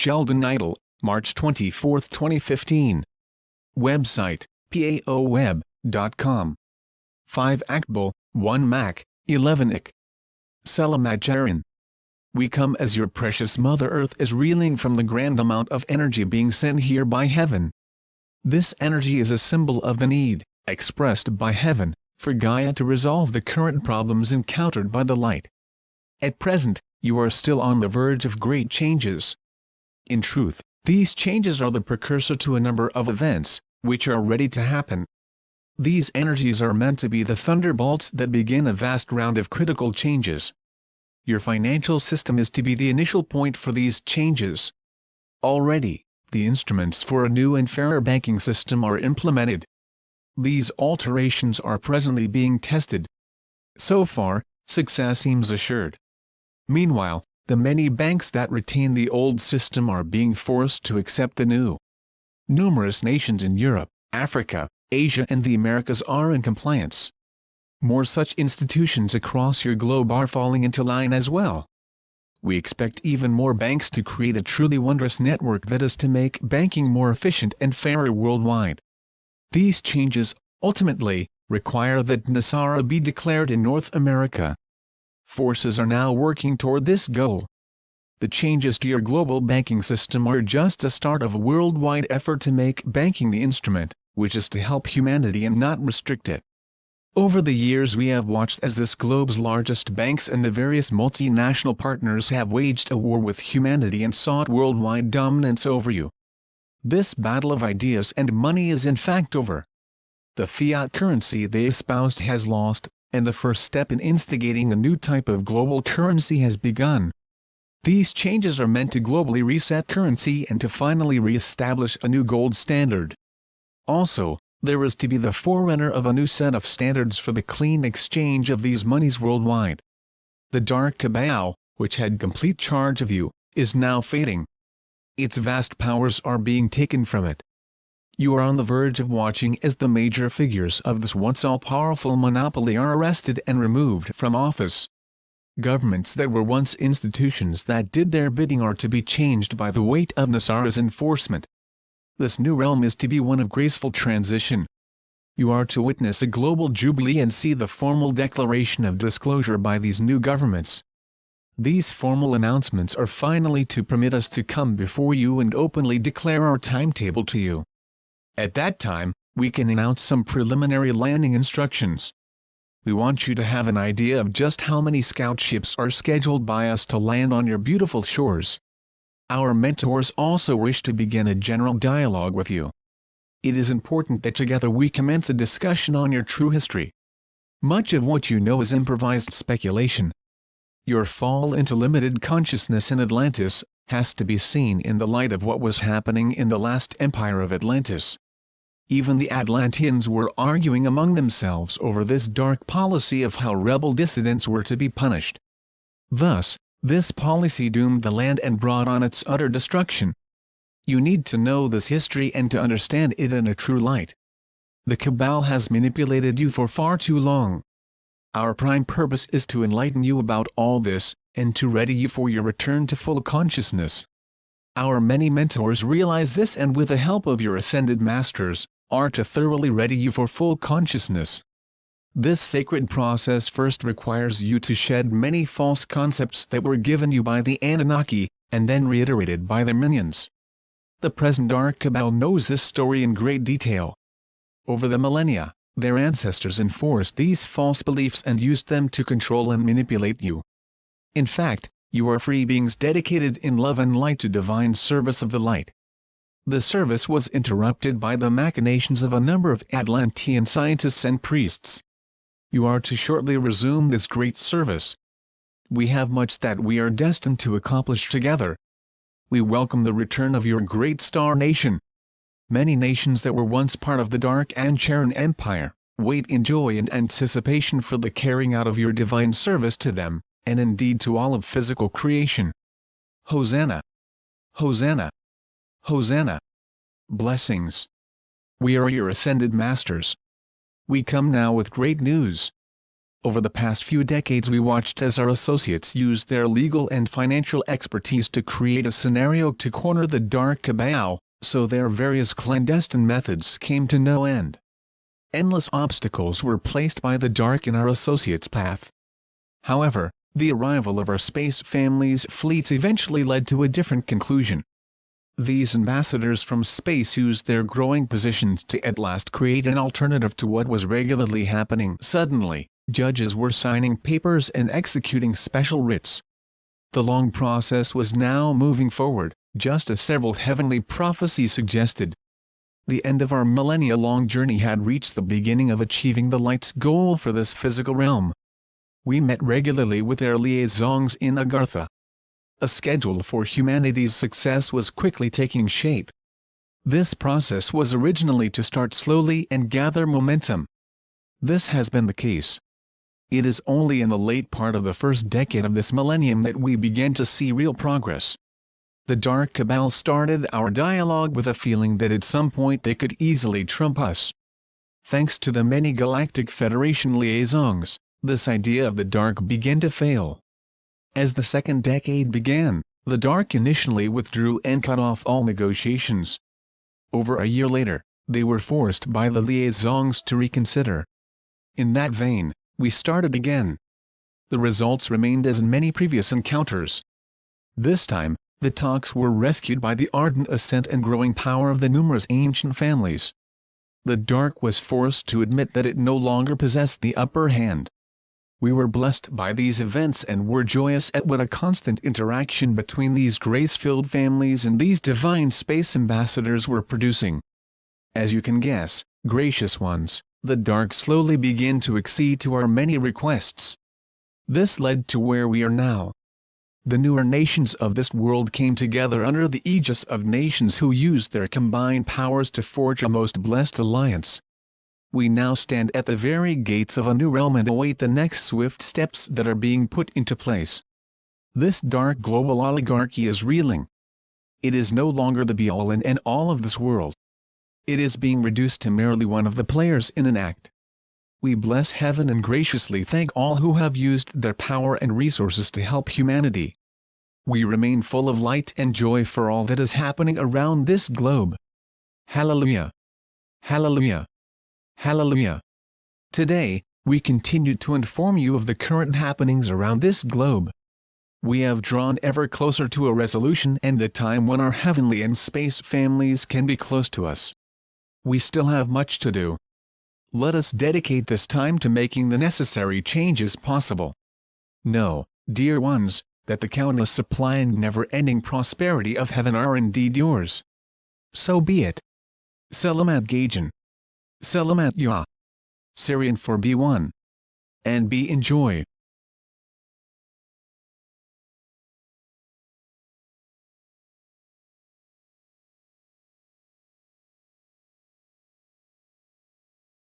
Sheldan Nidle, March 24, 2015. Website, paoweb.com. 5 Akbal, 1 Mac, 11 Ik. Selamat Jarin. We come as your precious Mother Earth is reeling from the grand amount of energy being sent here by heaven. This energy is a symbol of the need, expressed by heaven, for Gaia to resolve the current problems encountered by the light. At present, you are still on the verge of great changes. In truth, these changes are the precursor to a number of events, which are ready to happen. These energies are meant to be the thunderbolts that begin a vast round of critical changes. Your financial system is to be the initial point for these changes. Already, the instruments for a new and fairer banking system are implemented. These alterations are presently being tested. So far, success seems assured. Meanwhile, the many banks that retain the old system are being forced to accept the new. Numerous nations in Europe, Africa, Asia and the Americas are in compliance. More such institutions across your globe are falling into line as well. We expect even more banks to create a truly wondrous network that is to make banking more efficient and fairer worldwide. These changes, ultimately, require that Nasara be declared in North America. Forces are now working toward this goal. The changes to your global banking system are just a start of a worldwide effort to make banking the instrument, which is to help humanity and not restrict it. Over the years we have watched as this globe's largest banks and the various multinational partners have waged a war with humanity and sought worldwide dominance over you. This battle of ideas and money is in fact over. The fiat currency they espoused has lost, and the first step in instigating a new type of global currency has begun. These changes are meant to globally reset currency and to finally re-establish a new gold standard. Also, there is to be the forerunner of a new set of standards for the clean exchange of these monies worldwide. The dark cabal, which had complete charge of you, is now fading. Its vast powers are being taken from it. You are on the verge of watching as the major figures of this once all-powerful monopoly are arrested and removed from office. Governments that were once institutions that did their bidding are to be changed by the weight of Nasara's enforcement. This new realm is to be one of graceful transition. You are to witness a global jubilee and see the formal declaration of disclosure by these new governments. These formal announcements are finally to permit us to come before you and openly declare our timetable to you. At that time, we can announce some preliminary landing instructions. We want you to have an idea of just how many scout ships are scheduled by us to land on your beautiful shores. Our mentors also wish to begin a general dialogue with you. It is important that together we commence a discussion on your true history. Much of what you know is improvised speculation. Your fall into limited consciousness in Atlantis has to be seen in the light of what was happening in the last empire of Atlantis. Even the Atlanteans were arguing among themselves over this dark policy of how rebel dissidents were to be punished. Thus, this policy doomed the land and brought on its utter destruction. You need to know this history and to understand it in a true light. The cabal has manipulated you for far too long. Our prime purpose is to enlighten you about all this, and to ready you for your return to full consciousness. Our many mentors realize this and with the help of your ascended masters, are to thoroughly ready you for full consciousness. This sacred process first requires you to shed many false concepts that were given you by the Anunnaki, and then reiterated by their minions. The present Dark Cabal knows this story in great detail. Over the millennia, their ancestors enforced these false beliefs and used them to control and manipulate you. In fact, you are free beings dedicated in love and light to divine service of the light. The service was interrupted by the machinations of a number of Atlantean scientists and priests. You are to shortly resume this great service. We have much that we are destined to accomplish together. We welcome the return of your great star nation. Many nations that were once part of the Dark Ancharan Empire, wait in joy and anticipation for the carrying out of your divine service to them, and indeed to all of physical creation. Hosanna! Hosanna! Hosanna! Blessings! We are your ascended masters. We come now with great news. Over the past few decades we watched as our associates used their legal and financial expertise to create a scenario to corner the Dark Cabal, so their various clandestine methods came to no end. Endless obstacles were placed by the Dark in our associates' path. However, the arrival of our space family's fleets eventually led to a different conclusion. These ambassadors from space used their growing positions to at last create an alternative to what was regularly happening. Suddenly, judges were signing papers and executing special writs. The long process was now moving forward, just as several heavenly prophecies suggested. The end of our millennia-long journey had reached the beginning of achieving the light's goal for this physical realm. We met regularly with our liaisons in Agartha. A schedule for humanity's success was quickly taking shape. This process was originally to start slowly and gather momentum. This has been the case. It is only in the late part of the first decade of this millennium that we began to see real progress. The Dark Cabal started our dialogue with a feeling that at some point they could easily trump us. Thanks to the many Galactic Federation liaisons, this idea of the Dark began to fail. As the second decade began, the Dark initially withdrew and cut off all negotiations. Over a year later, they were forced by the liaisons to reconsider. In that vein, we started again. The results remained as in many previous encounters. This time, the talks were rescued by the ardent ascent and growing power of the numerous ancient families. The Dark was forced to admit that it no longer possessed the upper hand. We were blessed by these events and were joyous at what a constant interaction between these grace-filled families and these divine space ambassadors were producing. As you can guess, gracious ones, the Dark slowly began to accede to our many requests. This led to where we are now. The newer nations of this world came together under the aegis of nations who used their combined powers to forge a most blessed alliance. We now stand at the very gates of a new realm and await the next swift steps that are being put into place. This dark global oligarchy is reeling. It is no longer the be-all and end-all of this world. It is being reduced to merely one of the players in an act. We bless heaven and graciously thank all who have used their power and resources to help humanity. We remain full of light and joy for all that is happening around this globe. Hallelujah! Hallelujah! Hallelujah! Today, we continue to inform you of the current happenings around this globe. We have drawn ever closer to a resolution and the time when our heavenly and space families can be close to us. We still have much to do. Let us dedicate this time to making the necessary changes possible. Know, dear ones, that the countless supply and never-ending prosperity of heaven are indeed yours. So be it. Selamat Jarin. Selamat Ya. Syrian for be one. And be enjoy.